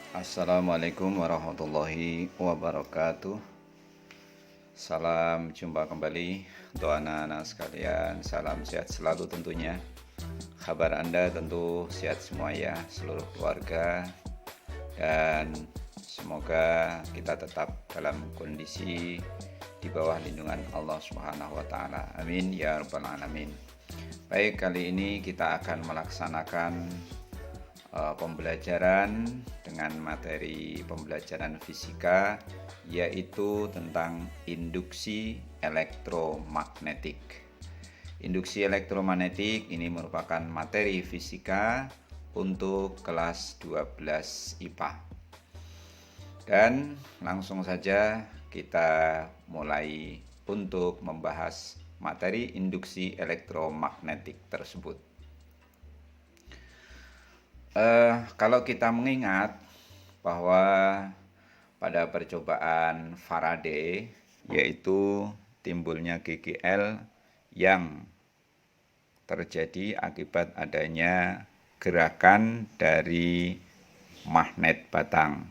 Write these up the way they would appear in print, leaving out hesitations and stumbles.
Assalamualaikum warahmatullahi wabarakatuh. Salam jumpa kembali untuk anak-anak sekalian. Salam sehat selalu tentunya. Kabar Anda tentu sehat semua ya, seluruh keluarga. Dan semoga kita tetap dalam kondisi di bawah lindungan Allah Subhanahu wa taala. Amin ya rabbal alamin. Baik, kali ini kita akan melaksanakan pembelajaran dengan materi pembelajaran fisika, yaitu tentang induksi elektromagnetik. Induksi elektromagnetik ini merupakan materi fisika untuk kelas 12 IPA. Dan langsung saja kita mulai untuk membahas materi induksi elektromagnetik tersebut. Kalau kita mengingat bahwa pada percobaan Faraday, yaitu timbulnya GGL yang terjadi akibat adanya gerakan dari magnet batang.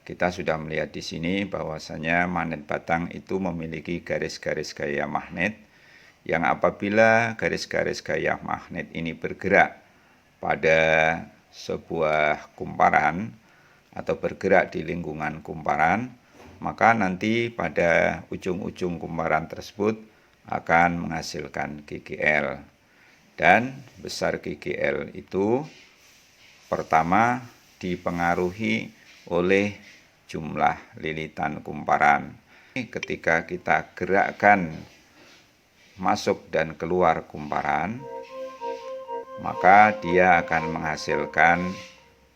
Kita sudah melihat di sini bahwasanya magnet batang itu memiliki garis-garis gaya magnet yang apabila garis-garis gaya magnet ini bergerak pada sebuah kumparan atau bergerak di lingkungan kumparan, maka nanti pada ujung-ujung kumparan tersebut akan menghasilkan GGL. Dan besar GGL itu pertama dipengaruhi oleh jumlah lilitan kumparan. Ketika kita gerakkan masuk dan keluar kumparan, maka dia akan menghasilkan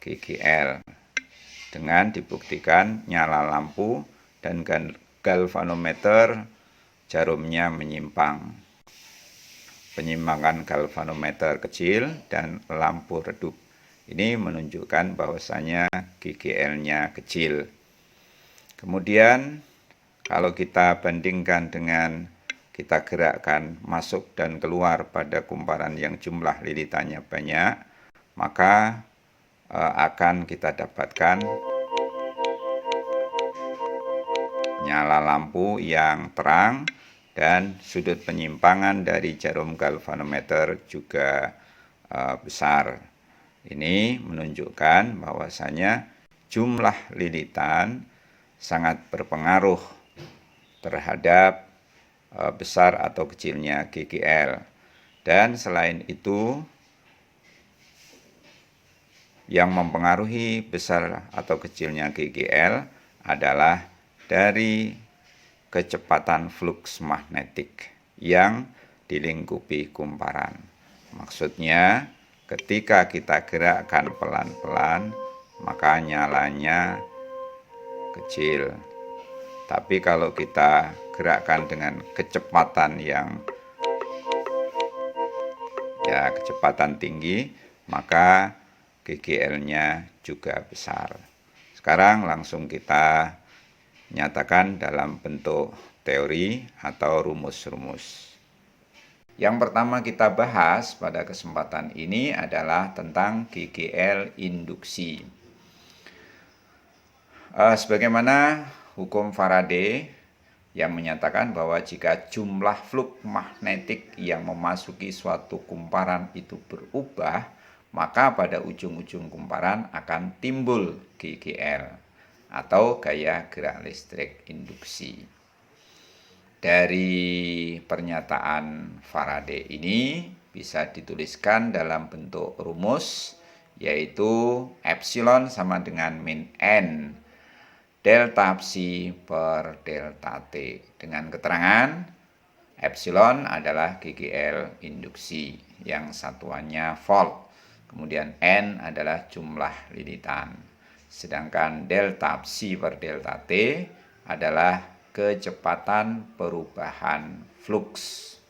GGL dengan dibuktikan nyala lampu dan galvanometer jarumnya menyimpang. Penyimpangan galvanometer kecil dan lampu redup ini menunjukkan bahwasanya GGL-nya kecil. Kemudian kalau kita bandingkan dengan kita gerakkan masuk dan keluar pada kumparan yang jumlah lilitannya banyak, maka akan kita dapatkan nyala lampu yang terang dan sudut penyimpangan dari jarum galvanometer juga besar. Ini menunjukkan bahwasanya jumlah lilitan sangat berpengaruh terhadap besar atau kecilnya GGL. Dan selain itu, yang mempengaruhi besar atau kecilnya GGL adalah dari kecepatan fluks magnetik yang dilingkupi kumparan. Maksudnya, ketika kita gerakkan pelan-pelan, maka nyalanya kecil. Tapi kalau kita gerakkan dengan kecepatan kecepatan tinggi, maka GGL-nya juga besar. Sekarang langsung kita nyatakan dalam bentuk teori atau rumus-rumus. Yang pertama kita bahas pada kesempatan ini adalah tentang GGL induksi. Sebagaimana hukum Faraday yang menyatakan bahwa jika jumlah flux magnetik yang memasuki suatu kumparan itu berubah, maka pada ujung-ujung kumparan akan timbul GGL atau gaya gerak listrik induksi. Dari pernyataan Faraday ini bisa dituliskan dalam bentuk rumus, yaitu epsilon sama dengan min N delta psi per delta T, dengan keterangan epsilon adalah GGL induksi yang satuannya volt, kemudian N adalah jumlah lilitan, sedangkan delta psi per delta T adalah kecepatan perubahan fluks.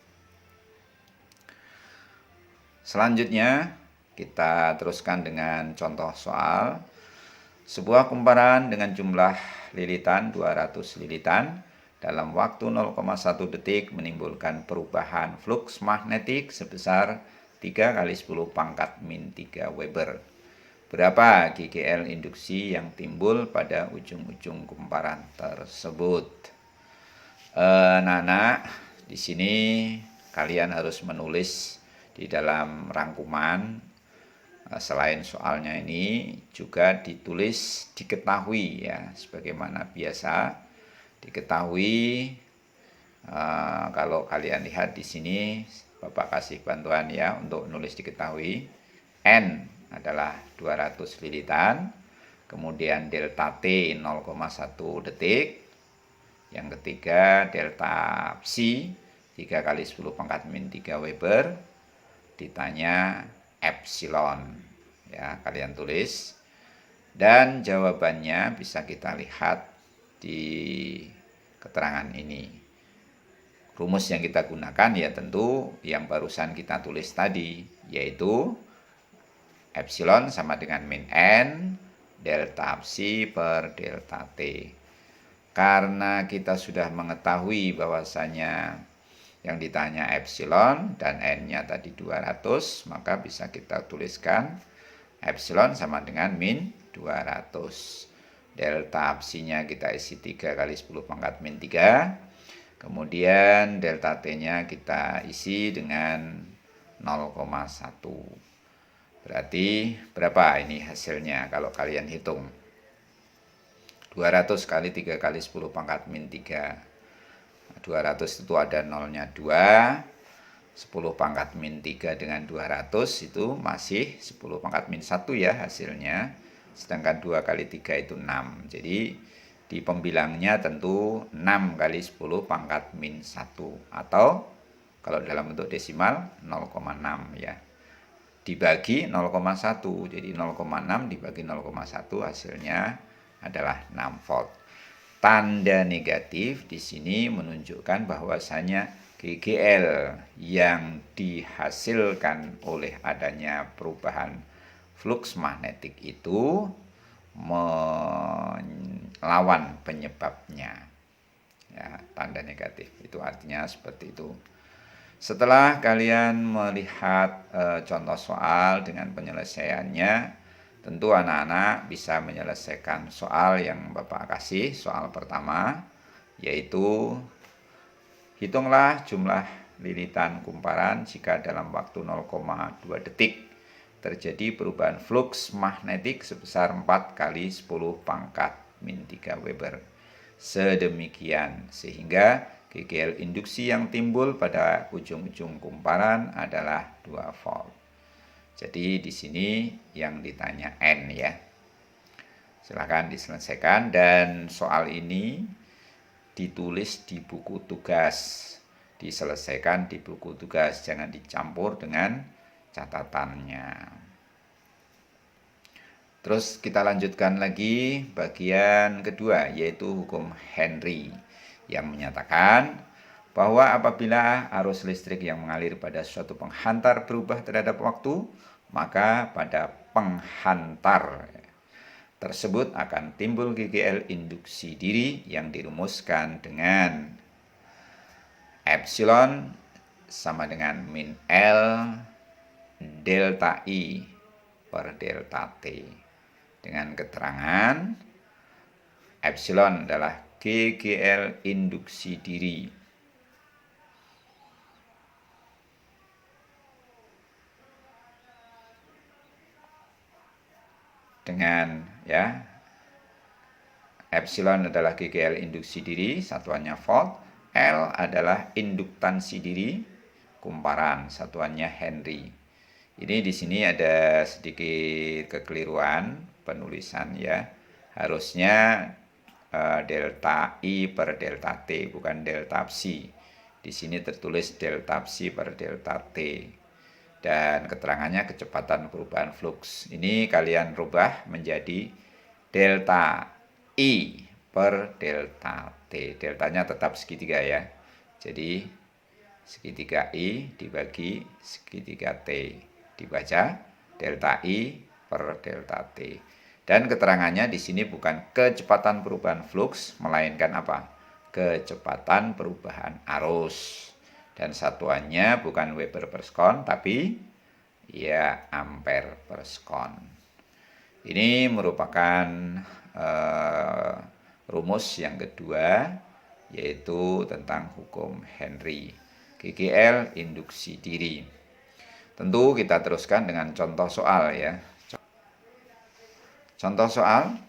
Selanjutnya kita teruskan dengan contoh soal. Sebuah kumparan dengan jumlah lilitan 200 lilitan dalam waktu 0,1 detik menimbulkan perubahan fluks magnetik sebesar 3 kali 10 pangkat min 3 Weber. berapa GGL induksi yang timbul pada ujung-ujung kumparan tersebut. Anak-anak, di sini kalian harus menulis di dalam rangkuman. Selain soalnya ini juga ditulis diketahui ya, sebagaimana biasa diketahui. Kalau kalian lihat di sini, Bapak kasih bantuan ya untuk nulis diketahui. N adalah 200 lilitan, kemudian delta T 0,1 detik. Yang ketiga delta psi 3 kali 10 pangkat min 3 Weber. Ditanya epsilon ya, kalian tulis, dan jawabannya bisa kita lihat di keterangan ini. Rumus yang kita gunakan ya tentu yang barusan kita tulis tadi, yaitu epsilon sama dengan min n delta psi per delta t. Karena kita sudah mengetahui bahwasanya yang ditanya epsilon dan n-nya tadi 200, maka bisa kita tuliskan epsilon sama dengan min 200. Delta psi-nya kita isi 3 kali 10 pangkat min 3. Kemudian delta t-nya kita isi dengan 0,1. Berarti berapa ini hasilnya kalau kalian hitung? 200 kali 3 kali 10 pangkat min 3. 200 itu ada nolnya 2, 10 pangkat min 3 dengan 200 itu masih 10 pangkat min 1 ya hasilnya. Sedangkan 2 kali 3 itu 6. Jadi di pembilangnya tentu 6 kali 10 pangkat min 1. Atau kalau dalam bentuk desimal 0,6 ya. Dibagi 0,1. Jadi 0,6 dibagi 0,1 hasilnya adalah 6 volt. Tanda negatif di sini menunjukkan bahwasanya GGL yang dihasilkan oleh adanya perubahan flux magnetik itu melawan penyebabnya. Ya, tanda negatif itu artinya seperti itu. Setelah kalian melihat contoh soal dengan penyelesaiannya, tentu anak-anak bisa menyelesaikan soal yang Bapak kasih. Soal pertama yaitu hitunglah jumlah lilitan kumparan jika dalam waktu 0,2 detik terjadi perubahan flux magnetik sebesar 4 kali 10 pangkat min 3 Weber. Sedemikian sehingga GGL induksi yang timbul pada ujung-ujung kumparan adalah 2 volt. Jadi di sini yang ditanya N ya. Silahkan diselesaikan, dan soal ini ditulis di buku tugas. Diselesaikan di buku tugas, jangan dicampur dengan catatannya. Terus kita lanjutkan lagi bagian kedua, yaitu hukum Henry yang menyatakan bahwa apabila arus listrik yang mengalir pada suatu penghantar berubah terhadap waktu, maka pada penghantar tersebut akan timbul GGL induksi diri yang dirumuskan dengan epsilon sama dengan min L delta I per delta T. Dengan keterangan epsilon adalah GGL induksi diri dengan ya, epsilon adalah GGL induksi diri, satuannya volt. L adalah induktansi diri kumparan, satuannya Henry. Ini di sini ada sedikit kekeliruan penulisan ya. Harusnya delta I per delta T, bukan delta psi. Di sini tertulis delta psi per delta T. Dan keterangannya kecepatan perubahan flux. Ini kalian rubah menjadi delta I per delta T. Deltanya tetap segitiga ya. Jadi segitiga I dibagi segitiga T. Dibaca delta I per delta T. Dan keterangannya di sini bukan kecepatan perubahan flux, melainkan apa? Kecepatan perubahan arus. Dan satuannya bukan Weber per sekon, tapi ya ampere per sekon. Ini merupakan rumus yang kedua, yaitu tentang hukum Henry. GGL induksi diri. Tentu kita teruskan dengan contoh soal ya. Contoh soal,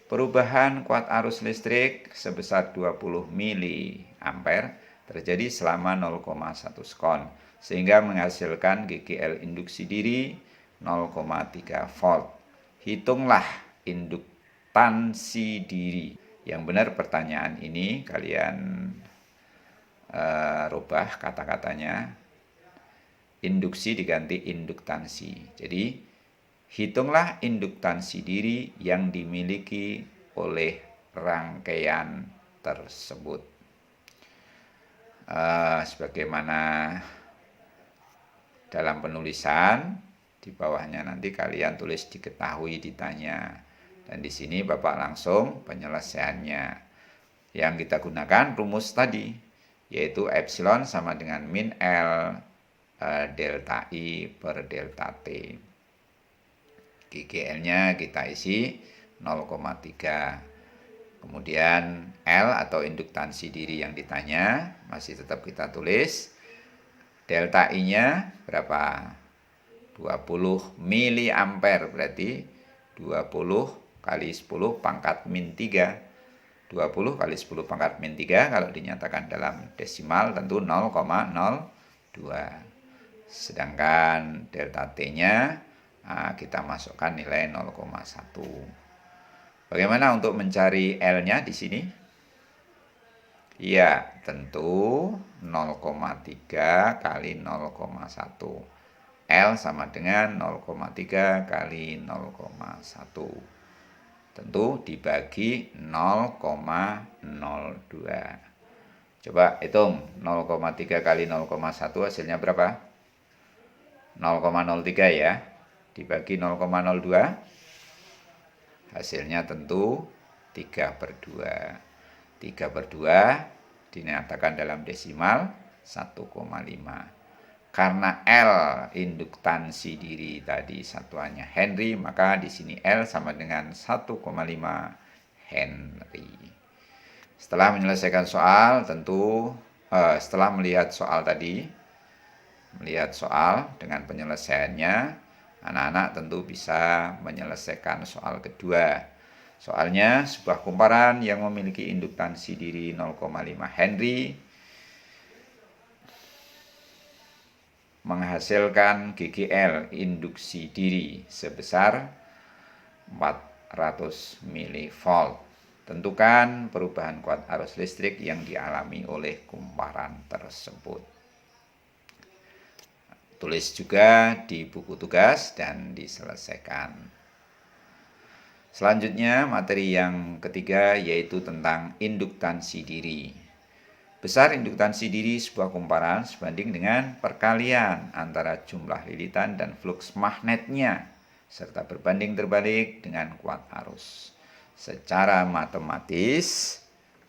perubahan kuat arus listrik sebesar 20 mA terjadi selama 0,1 sekon, sehingga menghasilkan GGL induksi diri 0,3 volt. Hitunglah induktansi diri. Yang benar pertanyaan ini kalian rubah kata-katanya, induksi diganti induktansi. Jadi hitunglah induktansi diri yang dimiliki oleh rangkaian tersebut. Sebagaimana dalam penulisan, di bawahnya nanti kalian tulis diketahui, ditanya. Dan di sini Bapak langsung penyelesaiannya. Yang kita gunakan rumus tadi, yaitu epsilon sama dengan min L delta I per delta T. GGL-nya kita isi 0,3. Kemudian L atau induktansi diri yang ditanya masih tetap kita tulis. Delta I-nya berapa? 20 miliampere, berarti 20 kali 10 pangkat min 3. 20 kali 10 pangkat min 3 kalau dinyatakan dalam desimal tentu 0,02. Sedangkan delta T-nya kita masukkan nilai 0,1. Bagaimana untuk mencari L-nya di sini? Ya, tentu 0,3 kali 0,1. L sama dengan 0,3 kali 0,1. Tentu dibagi 0,02. Coba hitung 0,3 kali 0,1 hasilnya berapa? 0,03 ya. Dibagi 0,02 hasilnya tentu 3/2. 3/2 dinyatakan dalam desimal 1,5. Karena L induktansi diri tadi satuannya Henry, maka di sini L sama dengan 1,5 Henry. Setelah menyelesaikan soal, tentu setelah melihat soal tadi, melihat soal dengan penyelesaiannya, anak-anak tentu bisa menyelesaikan soal kedua. Soalnya sebuah kumparan yang memiliki induktansi diri 0,5 Henry menghasilkan GGL induksi diri sebesar 400 mV. Tentukan perubahan kuat arus listrik yang dialami oleh kumparan tersebut. Tulis juga di buku tugas dan diselesaikan. Selanjutnya materi yang ketiga yaitu tentang induktansi diri. Besar induktansi diri sebuah kumparan sebanding dengan perkalian antara jumlah lilitan dan fluks magnetnya serta berbanding terbalik dengan kuat arus. Secara matematis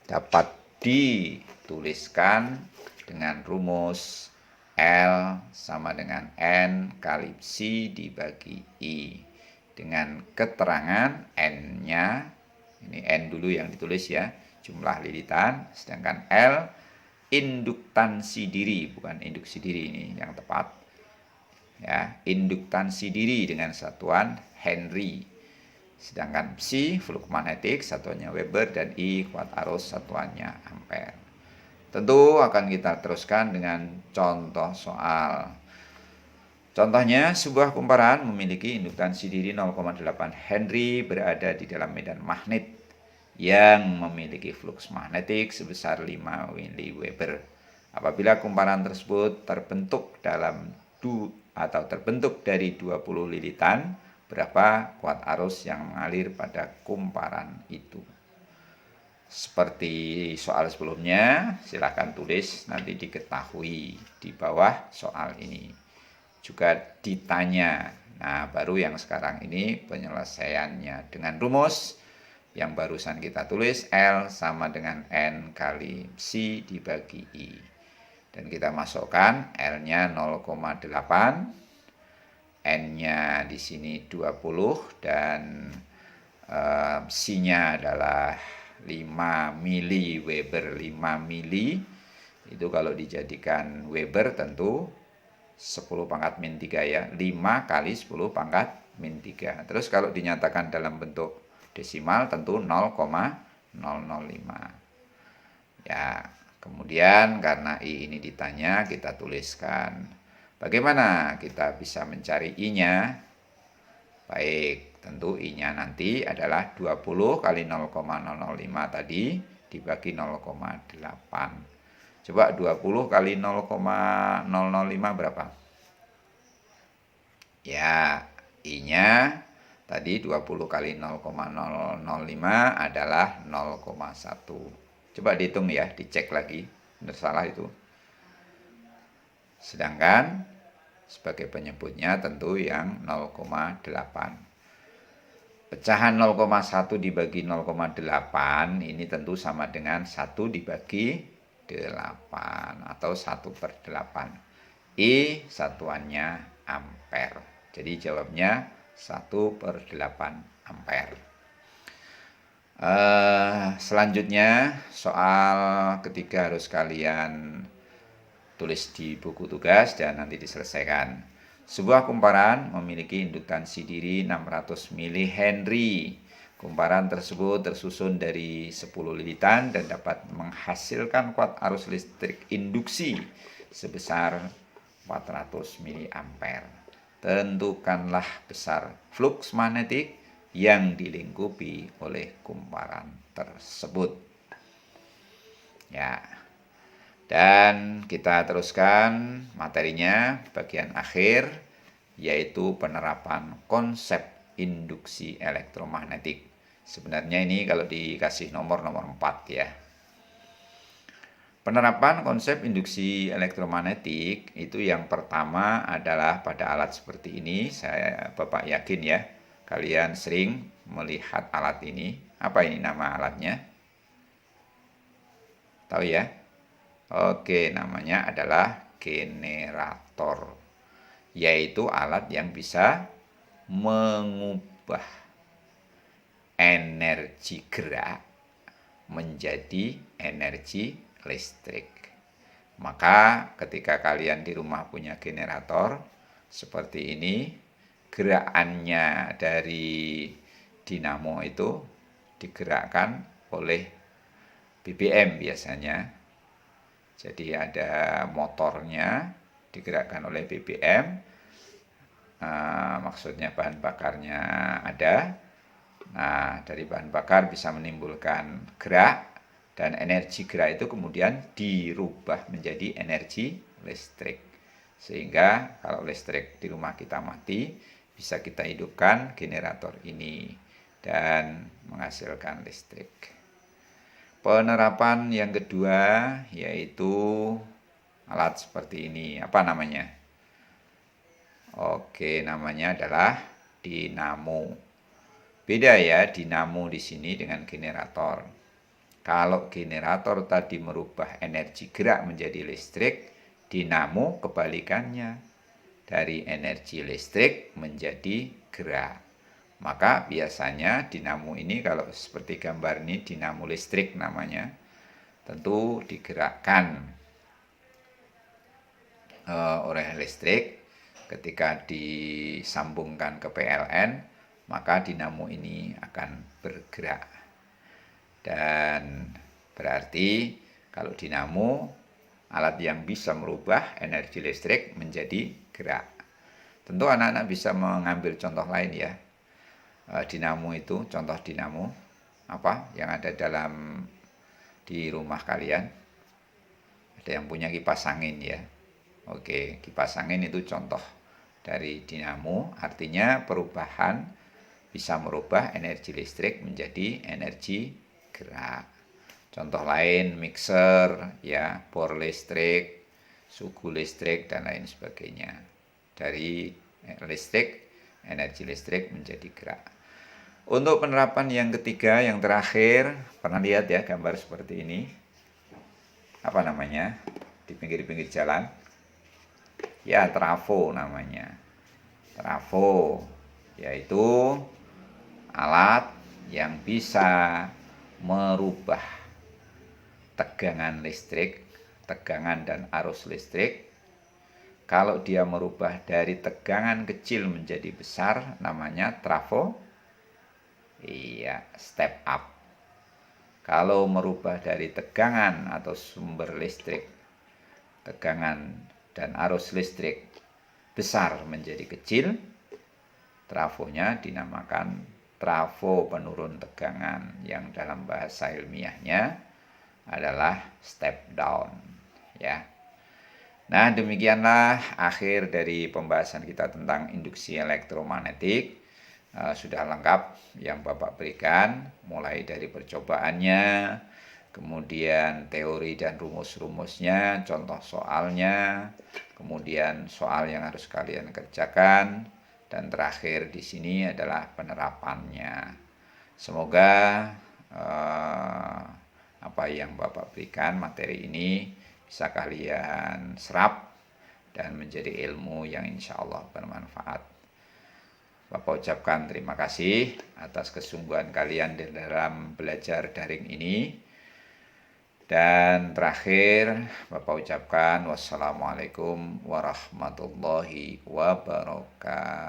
dapat dituliskan dengan rumus L sama dengan N kali psi dibagi I. Dengan keterangan N-nya, ini N dulu yang ditulis ya, jumlah lilitan, sedangkan L induktansi diri, bukan induksi diri ini yang tepat. Ya, induktansi diri dengan satuan Henry. Sedangkan psi flux magnetik satuannya Weber dan I kuat arus satuannya ampere. Tentu akan kita teruskan dengan contoh soal. Contohnya, sebuah kumparan memiliki induktansi diri 0,8 Henry berada di dalam medan magnet yang memiliki fluks magnetik sebesar 5 mW. Apabila kumparan tersebut terbentuk terbentuk dari 20 lilitan, berapa kuat arus yang mengalir pada kumparan itu? Seperti soal sebelumnya, silakan tulis nanti diketahui di bawah soal ini. Juga ditanya. Nah, baru yang sekarang ini penyelesaiannya dengan rumus yang barusan kita tulis, L sama dengan N kali psi dibagi I. Dan kita masukkan L-nya 0,8, N-nya di sini 20 dan psi-nya adalah 5 mili Weber. 5 mili itu kalau dijadikan Weber tentu 10 pangkat min 3 ya. 5 kali 10 pangkat min 3. Terus kalau dinyatakan dalam bentuk desimal tentu 0,005. Ya, kemudian karena I ini ditanya, kita tuliskan. Bagaimana kita bisa mencari I-nya? Baik, tentu I-nya nanti adalah 20 kali 0,005 tadi dibagi 0,8. Coba 20 kali 0,005 berapa? Ya, I-nya tadi 20 kali 0,005 adalah 0,1. Coba dihitung ya, dicek lagi. Benar salah itu. Sedangkan sebagai penyebutnya tentu yang 0,8. Pecahan 0,1 dibagi 0,8 ini tentu sama dengan 1 dibagi 8 atau 1/8. I satuannya ampere. Jadi jawabnya 1/8 ampere. Selanjutnya soal ketiga harus kalian tulis di buku tugas dan nanti diselesaikan. Sebuah kumparan memiliki indukansi diri 600 mH. Kumparan tersebut tersusun dari 10 lilitan dan dapat menghasilkan kuat arus listrik induksi sebesar 400 mA. Tentukanlah besar flux magnetik yang dilingkupi oleh kumparan tersebut. Ya. Dan kita teruskan materinya bagian akhir, yaitu penerapan konsep induksi elektromagnetik. Sebenarnya ini kalau dikasih nomor 4 ya. Penerapan konsep induksi elektromagnetik itu yang pertama adalah pada alat seperti ini. Bapak yakin ya, kalian sering melihat alat ini. Apa ini nama alatnya? Tahu ya? Oke, namanya adalah generator. Yaitu alat yang bisa mengubah energi gerak menjadi energi listrik. Maka ketika kalian di rumah punya generator seperti ini, gerakannya dari dinamo itu digerakkan oleh BBM biasanya. Jadi ada motornya digerakkan oleh BBM, maksudnya bahan bakarnya ada. Nah, dari bahan bakar bisa menimbulkan gerak, dan energi gerak itu kemudian dirubah menjadi energi listrik. Sehingga kalau listrik di rumah kita mati, bisa kita hidupkan generator ini dan menghasilkan listrik. Penerapan yang kedua yaitu alat seperti ini. Apa namanya? Oke, namanya adalah dinamo. Beda ya dinamo di sini dengan generator. Kalau generator tadi merubah energi gerak menjadi listrik, dinamo kebalikannya. Dari energi listrik menjadi gerak. Maka biasanya dinamo ini kalau seperti gambar ini dinamo listrik namanya. Tentu digerakkan oleh listrik. Ketika disambungkan ke PLN, maka dinamo ini akan bergerak. Dan berarti kalau dinamo alat yang bisa merubah energi listrik menjadi gerak. Tentu anak-anak bisa mengambil contoh lain ya. Dinamo itu, contoh dinamo apa yang ada di rumah kalian. Ada yang punya kipas angin ya. Oke, kipas angin itu contoh dari dinamo, artinya perubahan bisa merubah energi listrik menjadi energi gerak. Contoh lain mixer ya, bor listrik, sugu listrik dan lain sebagainya. Dari listrik, energi listrik menjadi gerak. Untuk penerapan yang ketiga, yang terakhir, pernah lihat ya gambar seperti ini? Apa namanya? Di pinggir-pinggir jalan. Ya, trafo namanya. Trafo yaitu alat yang bisa merubah tegangan listrik, tegangan dan arus listrik. Kalau dia merubah dari tegangan kecil menjadi besar, namanya trafo. Iya, step up. Kalau merubah dari tegangan atau sumber listrik, tegangan dan arus listrik besar menjadi kecil, trafonya dinamakan trafo penurun tegangan, yang dalam bahasa ilmiahnya adalah step down, ya. Nah, demikianlah akhir dari pembahasan kita tentang induksi elektromagnetik. Sudah lengkap yang Bapak berikan, mulai dari percobaannya, kemudian teori dan rumus-rumusnya, contoh soalnya, kemudian soal yang harus kalian kerjakan, dan terakhir di sini adalah penerapannya. Semoga apa yang Bapak berikan materi ini bisa kalian serap dan menjadi ilmu yang insya Allah bermanfaat. Bapak ucapkan terima kasih atas kesungguhan kalian di dalam belajar daring ini. Dan terakhir, Bapak ucapkan wassalamualaikum warahmatullahi wabarakatuh.